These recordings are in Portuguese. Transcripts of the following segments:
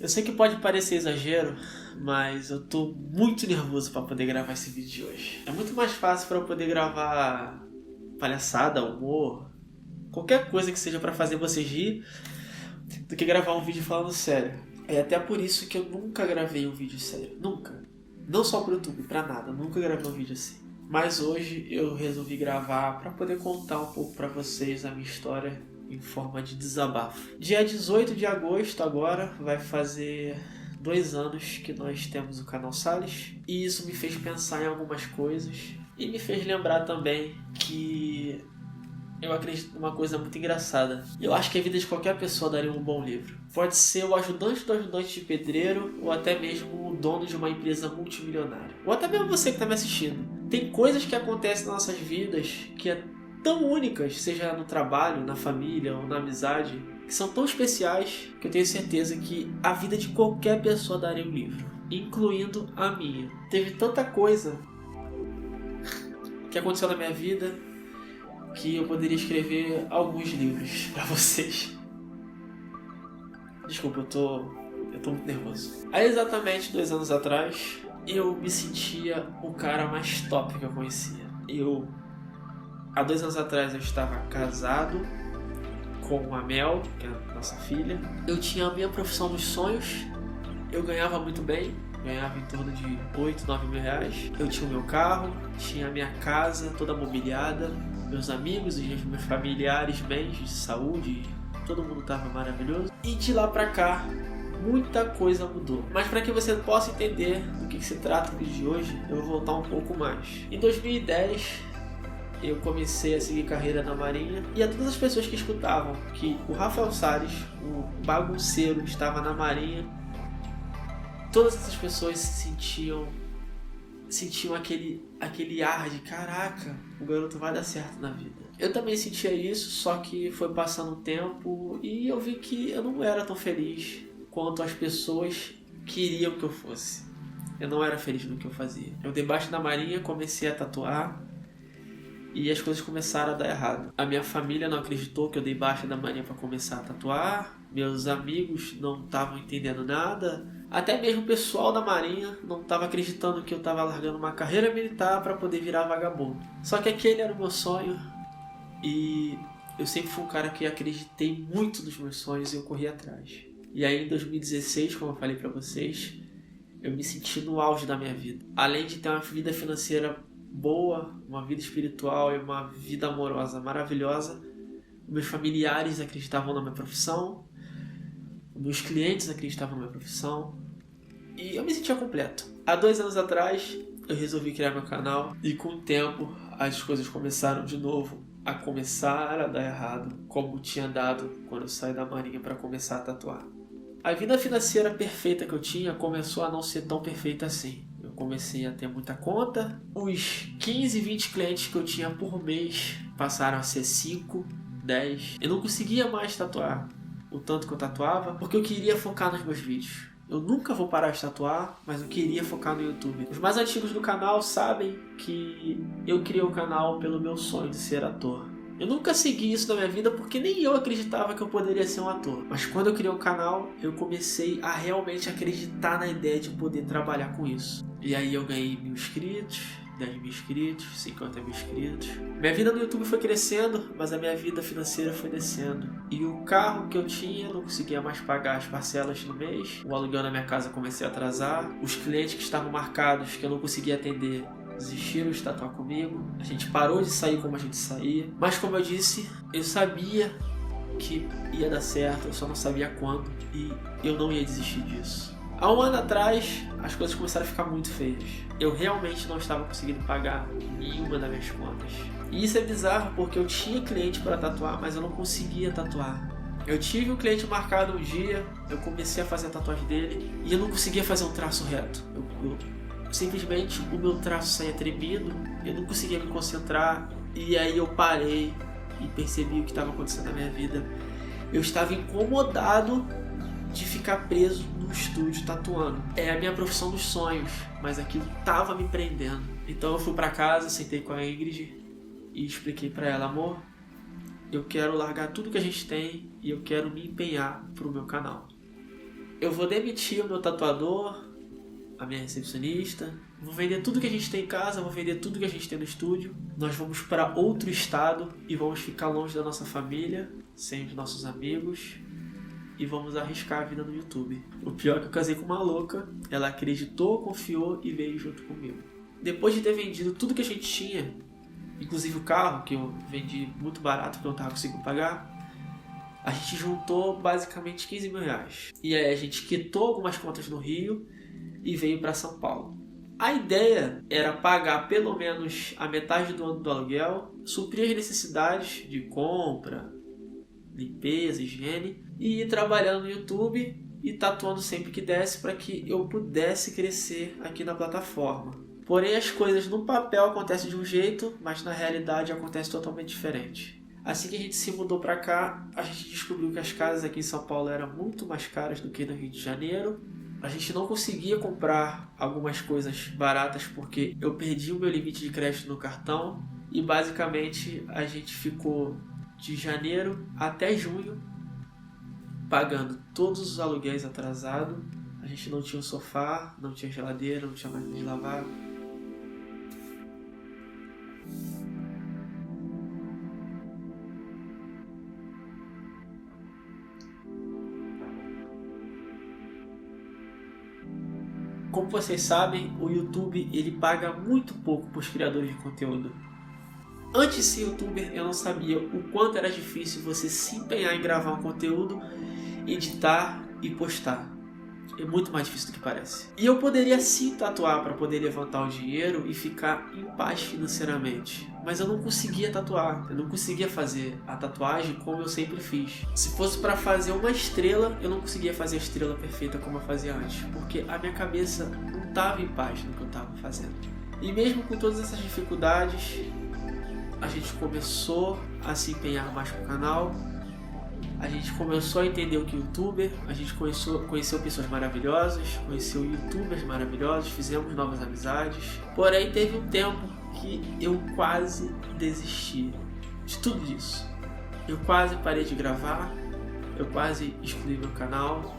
Eu sei que pode parecer exagero, mas eu tô muito nervoso pra poder gravar esse vídeo de hoje. É muito mais fácil pra eu poder gravar palhaçada, humor, qualquer coisa que seja pra fazer vocês rir, do que gravar um vídeo falando sério. É até por isso que eu nunca gravei um vídeo sério. Nunca. Não só pro YouTube, pra nada. Nunca gravei um vídeo assim. Mas hoje eu resolvi gravar pra poder contar um pouco pra vocês a minha história em forma de desabafo. Dia 18 de agosto agora vai fazer 2 anos que nós temos o canal Salles. E isso me fez pensar em algumas coisas. E me fez lembrar também que eu acredito numa coisa muito engraçada. Eu acho que a vida de qualquer pessoa daria um bom livro. Pode ser o ajudante do ajudante de pedreiro, ou até mesmo o dono de uma empresa multimilionária. Ou até mesmo você que está me assistindo. Tem coisas que acontecem nas nossas vidas que é tão únicas, seja no trabalho, na família ou na amizade, que são tão especiais que eu tenho certeza que a vida de qualquer pessoa daria um livro, incluindo a minha. Teve tanta coisa que aconteceu na minha vida que eu poderia escrever alguns livros pra vocês. Desculpa, eu tô muito nervoso. Há exatamente 2 anos atrás, eu me sentia o cara mais top que eu conhecia. Há 2 anos atrás eu estava casado com a Mel, que é a nossa filha. Eu tinha a minha profissão dos sonhos. Eu ganhava muito bem. Ganhava em torno de 8, 9 mil reais. Eu tinha o meu carro, tinha a minha casa toda mobiliada. Meus amigos e meus familiares, bens de saúde, todo mundo estava maravilhoso. E de lá pra cá, muita coisa mudou. Mas para que você possa entender do que se trata o vídeo de hoje, eu vou voltar um pouco mais. Em 2010, eu comecei a seguir carreira na Marinha. E a todas as pessoas que escutavam que o Rafael Salles, o bagunceiro, estava na Marinha, todas essas pessoas sentiam aquele ar de caraca, o garoto vai dar certo na vida. Eu também sentia isso, só que foi passando o tempo e eu vi que eu não era tão feliz quanto as pessoas queriam que eu fosse. Eu não era feliz no que eu fazia. Eu debaixo da Marinha comecei a tatuar e as coisas começaram a dar errado. A minha família não acreditou que eu dei baixa da Marinha para começar a tatuar. Meus amigos não estavam entendendo nada. Até mesmo o pessoal da Marinha não estava acreditando que eu estava largando uma carreira militar para poder virar vagabundo. Só que aquele era o meu sonho e eu sempre fui um cara que acreditei muito nos meus sonhos e eu corri atrás. E aí em 2016, como eu falei para vocês, eu me senti no auge da minha vida. Além de ter uma vida financeira boa, uma vida espiritual e uma vida amorosa maravilhosa, meus familiares acreditavam na minha profissão, meus clientes acreditavam na minha profissão e eu me sentia completo. Há 2 anos atrás eu resolvi criar meu canal e com o tempo as coisas começaram de novo a começar a dar errado, como tinha dado quando eu saí da Marinha para começar a tatuar. A vida financeira perfeita que eu tinha começou a não ser tão perfeita assim. Eu comecei a ter muita conta, os 15, 20 clientes que eu tinha por mês passaram a ser 5, 10. Eu não conseguia mais tatuar o tanto que eu tatuava, porque eu queria focar nos meus vídeos. Eu nunca vou parar de tatuar, mas eu queria focar no YouTube. Os mais antigos do canal sabem que eu criei o canal pelo meu sonho de ser ator. Eu nunca segui isso na minha vida porque nem eu acreditava que eu poderia ser um ator. Mas quando eu criei o canal, eu comecei a realmente acreditar na ideia de poder trabalhar com isso. E aí eu ganhei 1.000 inscritos, 10 mil inscritos, 50 mil inscritos. Minha vida no YouTube foi crescendo, mas a minha vida financeira foi descendo. E o carro que eu tinha, não conseguia mais pagar as parcelas no mês. O aluguel na minha casa comecei a atrasar. Os clientes que estavam marcados, que eu não conseguia atender, desistiram de tatuar comigo. A gente parou de sair como a gente saía. Mas como eu disse, eu sabia que ia dar certo, eu só não sabia quando. E eu não ia desistir disso. Há 1 ano atrás, as coisas começaram a ficar muito feias. Eu realmente não estava conseguindo pagar nenhuma das minhas contas. E isso é bizarro porque eu tinha cliente para tatuar, mas eu não conseguia tatuar. Eu tive um cliente marcado um dia, eu comecei a fazer a tatuagem dele e eu não conseguia fazer um traço reto. Simplesmente o meu traço saía tremendo, eu não conseguia me concentrar e aí eu parei e percebi o que estava acontecendo na minha vida. Eu estava incomodado de ficar preso no estúdio tatuando. É a minha profissão dos sonhos, mas aquilo estava me prendendo. Então eu fui para casa, sentei com a Ingrid e expliquei para ela: amor, eu quero largar tudo que a gente tem e eu quero me empenhar pro meu canal. eu vou demitir o meu tatuador, a minha recepcionista, vou vender tudo que a gente tem em casa, vou vender tudo que a gente tem no estúdio. Nós vamos para outro estado e vamos ficar longe da nossa família, sem os nossos amigos, e vamos arriscar a vida no YouTube. O pior é que eu casei com uma louca, ela acreditou, confiou e veio junto comigo. Depois de ter vendido tudo que a gente tinha, inclusive o carro, que eu vendi muito barato porque eu não estava conseguindo pagar, a gente juntou basicamente 15 mil reais. E aí a gente quitou algumas contas no Rio e veio para São Paulo. A ideia era pagar pelo menos a metade do ano do aluguel, suprir as necessidades de compra, limpeza, higiene, e ir trabalhando no YouTube e tatuando sempre que desse para que eu pudesse crescer aqui na plataforma. Porém, as coisas no papel acontecem de um jeito, mas na realidade acontece totalmente diferente. Assim que a gente se mudou para cá, a gente descobriu que as casas aqui em São Paulo eram muito mais caras do que no Rio de Janeiro. A gente não conseguia comprar algumas coisas baratas porque eu perdi o meu limite de crédito no cartão e basicamente a gente ficou de janeiro até junho pagando todos os aluguéis atrasados. A gente não tinha um sofá, não tinha geladeira, não tinha máquina de lavar. Como vocês sabem, o YouTube ele paga muito pouco para os criadores de conteúdo. Antes de ser youtuber, eu não sabia o quanto era difícil você se empenhar em gravar um conteúdo, editar e postar. É muito mais difícil do que parece. E eu poderia sim tatuar para poder levantar o dinheiro e ficar em paz financeiramente. Mas eu não conseguia tatuar. Eu não conseguia fazer a tatuagem como eu sempre fiz. Se fosse para fazer uma estrela, eu não conseguia fazer a estrela perfeita como eu fazia antes. Porque a minha cabeça não estava em paz no que eu estava fazendo. E mesmo com todas essas dificuldades, a gente começou a se empenhar mais pro canal. A gente começou a entender o que é youtuber, a gente conheceu pessoas maravilhosas, conheceu youtubers maravilhosos, fizemos novas amizades. Porém, teve um tempo que eu quase desisti de tudo isso. Eu quase parei de gravar, eu quase excluí meu canal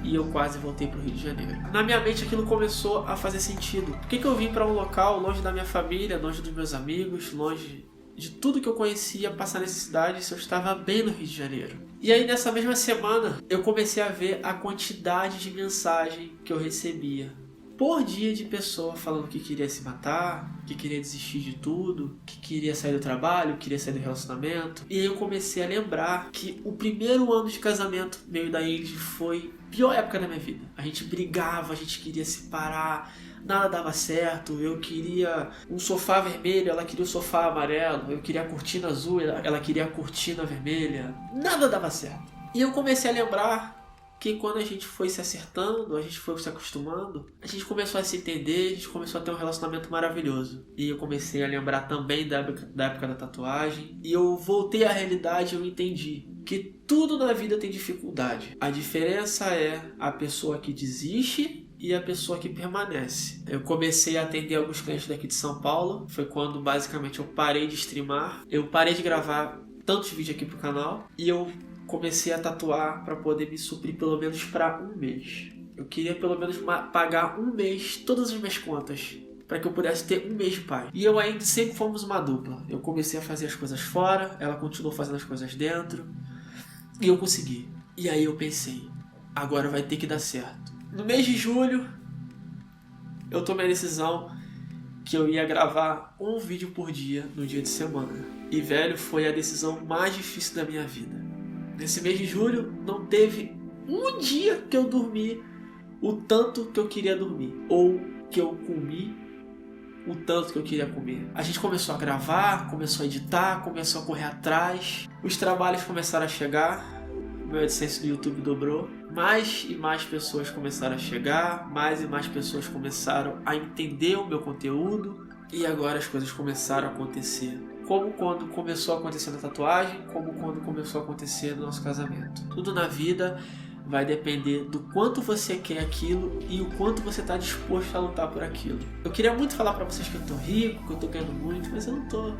e eu quase voltei pro Rio de Janeiro. Na minha mente aquilo começou a fazer sentido. Por que eu vim para um local longe da minha família, longe dos meus amigos, longe de tudo que eu conhecia, passar necessidade se eu estava bem no Rio de Janeiro? E aí nessa mesma semana eu comecei a ver a quantidade de mensagem que eu recebia por dia de pessoa falando que queria se matar, que queria desistir de tudo, que queria sair do trabalho, que queria sair do relacionamento. E aí eu comecei a lembrar que o primeiro ano de casamento meu e da Ingrid foi a pior época da minha vida. A gente brigava, a gente queria se separar, nada dava certo. Eu queria um sofá vermelho, ela queria o sofá amarelo. Eu queria a cortina azul, ela queria a cortina vermelha. Nada dava certo. E eu comecei a lembrar que quando a gente foi se acertando, a gente foi se acostumando, a gente começou a se entender, a gente começou a ter um relacionamento maravilhoso. E eu comecei a lembrar também da época da tatuagem. E eu voltei à realidade e eu entendi que tudo na vida tem dificuldade. A diferença é a pessoa que desiste e a pessoa que permanece. Eu comecei a atender alguns clientes daqui de São Paulo. Foi quando basicamente eu parei de streamar. Eu parei de gravar tantos vídeos aqui pro canal. E eu comecei a tatuar para poder me suprir pelo menos para um mês. Eu queria pelo menos pagar um mês todas as minhas contas, para que eu pudesse ter um mês de paz. E eu ainda sempre fomos uma dupla. Eu comecei a fazer as coisas fora, ela continuou fazendo as coisas dentro, e eu consegui. E aí eu pensei, agora vai ter que dar certo. No mês de julho, eu tomei a decisão que eu ia gravar um vídeo por dia no dia de semana. E velho, foi a decisão mais difícil da minha vida. Nesse mês de julho, não teve um dia que eu dormi o tanto que eu queria dormir. Ou que eu comi o tanto que eu queria comer. A gente começou a gravar, começou a editar, começou a correr atrás. Os trabalhos começaram a chegar. O meu AdSense do YouTube dobrou. Mais e mais pessoas começaram a chegar. Mais e mais pessoas começaram a entender o meu conteúdo. E agora as coisas começaram a acontecer. Como quando começou a acontecer na tatuagem, como quando começou a acontecer no nosso casamento. Tudo na vida vai depender do quanto você quer aquilo e o quanto você está disposto a lutar por aquilo. Eu queria muito falar para vocês que eu tô rico, que eu tô ganhando muito, mas eu não tô.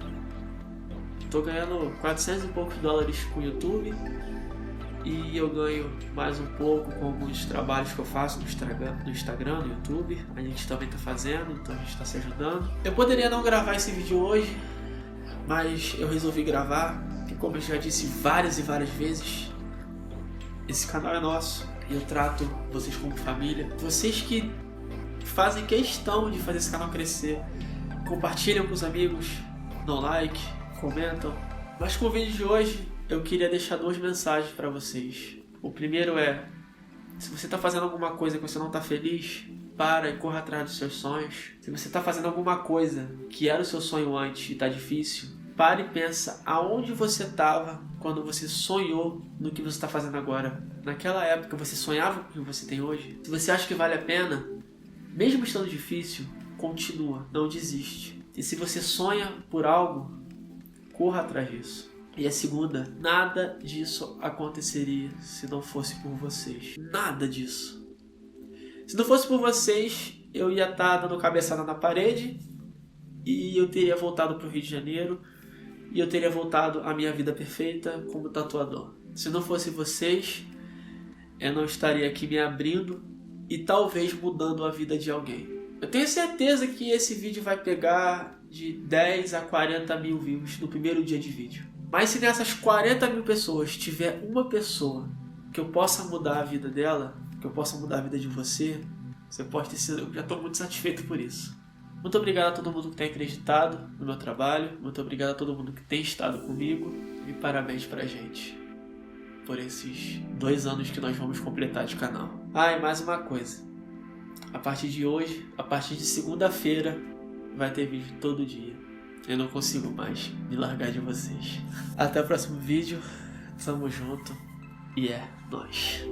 Tô ganhando 400 e poucos dólares com o YouTube. e eu ganho mais um pouco com alguns trabalhos que eu faço no Instagram, no YouTube. A gente também está fazendo, então a gente está se ajudando. Eu poderia não gravar esse vídeo hoje, mas eu resolvi gravar, porque como eu já disse várias e várias vezes, esse canal é nosso e eu trato vocês como família. Vocês que fazem questão de fazer esse canal crescer, compartilham com os amigos, dão like, comentam. Mas com o vídeo de hoje eu queria deixar 2 mensagens para vocês. O primeiro é: se você está fazendo alguma coisa que você não está feliz, para e corra atrás dos seus sonhos. Se você está fazendo alguma coisa que era o seu sonho antes e está difícil, pare e pensa aonde você estava quando você sonhou no que você está fazendo agora. Naquela época você sonhava com o que você tem hoje? Se você acha que vale a pena, mesmo estando difícil, continua, não desiste. E se você sonha por algo, corra atrás disso. E a segunda: nada disso aconteceria se não fosse por vocês. Nada disso. Se não fosse por vocês, eu ia estar dando cabeçada na parede e eu teria voltado para o Rio de Janeiro e eu teria voltado à minha vida perfeita como tatuador. Se não fosse vocês, eu não estaria aqui me abrindo e talvez mudando a vida de alguém. Eu tenho certeza que esse vídeo vai pegar de 10 a 40 mil views no primeiro dia de vídeo. Mas se nessas 40 mil pessoas tiver uma pessoa que eu possa mudar a vida dela, que eu possa mudar a vida de você pode ter sido... Eu já estou muito satisfeito por isso. Muito obrigado a todo mundo que tem acreditado no meu trabalho. Muito obrigado a todo mundo que tem estado comigo. E parabéns pra gente por esses 2 anos que nós vamos completar de canal. Ah, e mais uma coisa. A partir de hoje, a partir de segunda-feira, vai ter vídeo todo dia. Eu não consigo mais me largar de vocês. Até o próximo vídeo. Tamo junto. E é nóis.